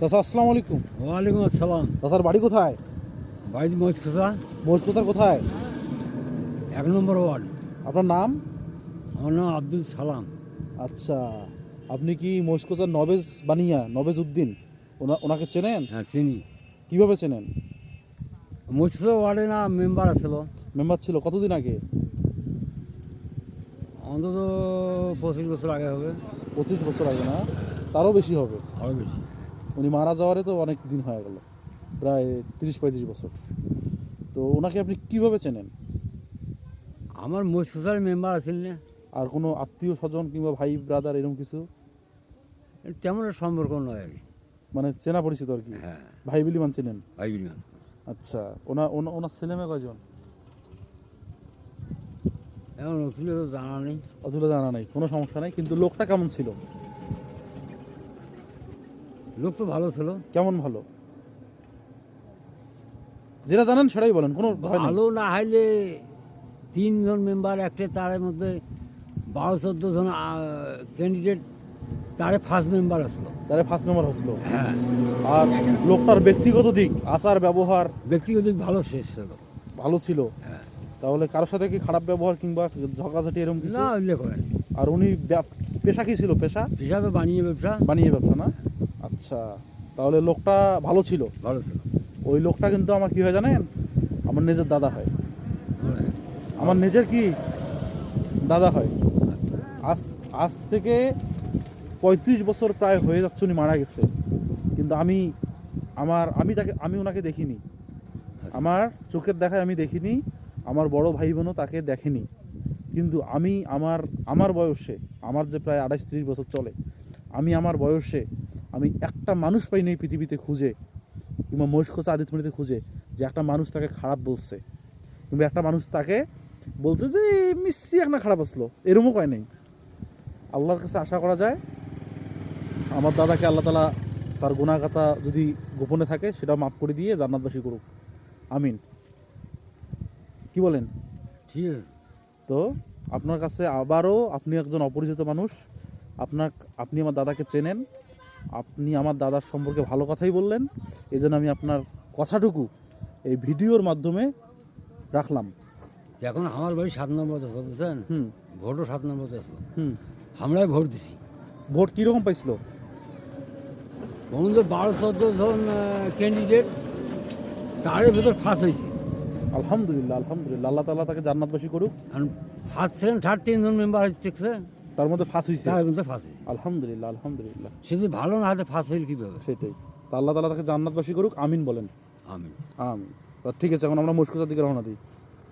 চাচা আসসালামু আলাইকুম। ওয়ালাইকুম আসসালাম। চাচার বাড়ি কোথায়? বাড়ি মজখোসা, মহেশখালীর কোথায়? 1 নম্বর ওয়ার্ড। আপনার নাম? আমার নাম আব্দুল সালাম। আচ্ছা, আপনি কি মহেশখালীর নবেজ উদ্দিন ওনাকে চেনেন? হ্যাঁ, চিনি। কিভাবে চেনেন? মজখোসা ওয়ার্ডে না মেম্বার আছিল, মেম্বার ছিল কতদিন আগে? অন্তত 25 বছর আগে হবে। 25 বছর আগে না, তারও বেশি হবে। আরও বেশি। উনি মারা যাওয়ারে তো অনেক দিন হয়ে গেল, প্রায় 30-35 বছর। তো ওনাকে আপনি কিভাবে চেনেন? আমার মজখোসার মেম্বার আছিল না, আর কোনো আত্মীয় স্বজন কিংবা ভাই ব্রাদার এরকম কিছু? তেমন একটা সম্পর্ক নয় আর কি। মানে চেনা পরিচিত আর কি? হ্যাঁ, ভাই বিলি মানছিলেন? ভাই বিরিয়ানি। আচ্ছা, ওনার ছেলে মেয়ে কয়জন? এখন ওগুলো তো জানা নেই। অতগুলো জানা নাই, কোনো সমস্যা নাই। কিন্তু লোকটা কেমন ছিল? লোক তো ভালো ছিল। কেমন ভালো? যেটা জানেন সেটাই বলেন, কোনো ভয় নেই। ভালো না হাইলে 3 জন মেম্বার একটা, তার মধ্যে 12-14 জন ক্যান্ডিডেট, তারে ফার্স্ট মেম্বার আসলো। তারা ফার্স্ট মেম্বার হচ্ছিল। হ্যাঁ, আর লোকটার ব্যক্তিগত দিক, আচার ব্যবহার ব্যক্তিগত ভালো শেষ হলো। ভালো ছিল। হ্যাঁ, তাহলে কারোর সাথে কি খারাপ ব্যবহার কিংবা ঝগড়াঝাটি এরকম কিছু? না উল্লেখ করেন। আর উনি পেশা কি ছিল? পেশা হিসাবে বানিয়ে ব্যবসা বানিয়ে ব্যবসা না? আচ্ছা, তাহলে লোকটা ভালো ছিল। ভালো ছিল। ওই লোকটা কিন্তু আমার কি হয় জানেন? আমার নিজের দাদা হয়। হ্যাঁ, আমার নিজের কি দাদা হয়। আচ্ছা। আজ আজ থেকে 35 বছর প্রায় হয়ে যাচ্ছে উনি মারা গেছে। কিন্তু আমি ওনাকে দেখিনি। আমার চোখের দেখায় আমি দেখিনি, আমার বড় ভাই বোনও তাকে দেখেনি। কিন্তু আমি আমার বয়সে, আমার যে প্রায় 28-30 বছর চলে, আমার বয়সে আমি একটা মানুষ পাইনি এই পৃথিবীতে খুঁজে, কিংবা মহেশখালী আদিতমণিতে খুঁজে, যে একটা মানুষ তাকে খারাপ বলছে, কিংবা একটা মানুষ তাকে বলছে যে মিসি একটা খারাপ আসলো, এরকমও কয় নেই। আল্লাহর কাছে আশা করা যায় আমার দাদাকে আল্লাহ তাআলা তার গুনাহগাতা যদি গোপনে থাকে সেটা মাফ করে দিয়ে জান্নাতবাসী করুক, আমিন। কি বলেন? ঠিক আছে। তো আপনার কাছে আবারও, আপনি একজন অপরিচিত মানুষ, আপনি আমার দাদাকে চেনেন, আপনি আমার দাদার সম্পর্কে ভালো কথাই বললেন, এই জন্য আমি আপনার কথাটুকু এই ভিডিওর মাধ্যমে রাখলাম। এখন আমার বাড়ি 7 নম্বরতে আছে, বুঝছেন? হুম ভোটও 7 নম্বরতে আসলো। হুম আমরাই ভোট দিছি। ভোট কীরকম পাইছিল? বন্ধু 12-14 জন ক্যান্ডিডেট, তার ভিতর ফার্স্ট হয়েছে। আলহামদুলিল্লাহ, আলহামদুলিল্লাহ, আল্লাহ তাআলা তাকে জান্নাতবাসী করুক। কারণ ফার্স্ট, সেকেন্ড, থার্ড 3 জন মেম্বার হচ্ছে, তার মধ্যে ফার্স্ট হয়েছে। তার মধ্যে ফার্স্ট হয়েছে। আলহামদুলিল্লাহ, আলহামদুলিল্লাহ। সে যদি ভালো না হলে ফার্স্ট হইল কীভাবে? সেটাই। তা আল্লাহ তাআলা তাকে জান্নাতবাসী করুক, আমিন বলেন। আমি আমিন। তা ঠিক আছে, এখন আমরা মশকুজার দিকে রওনা দিই।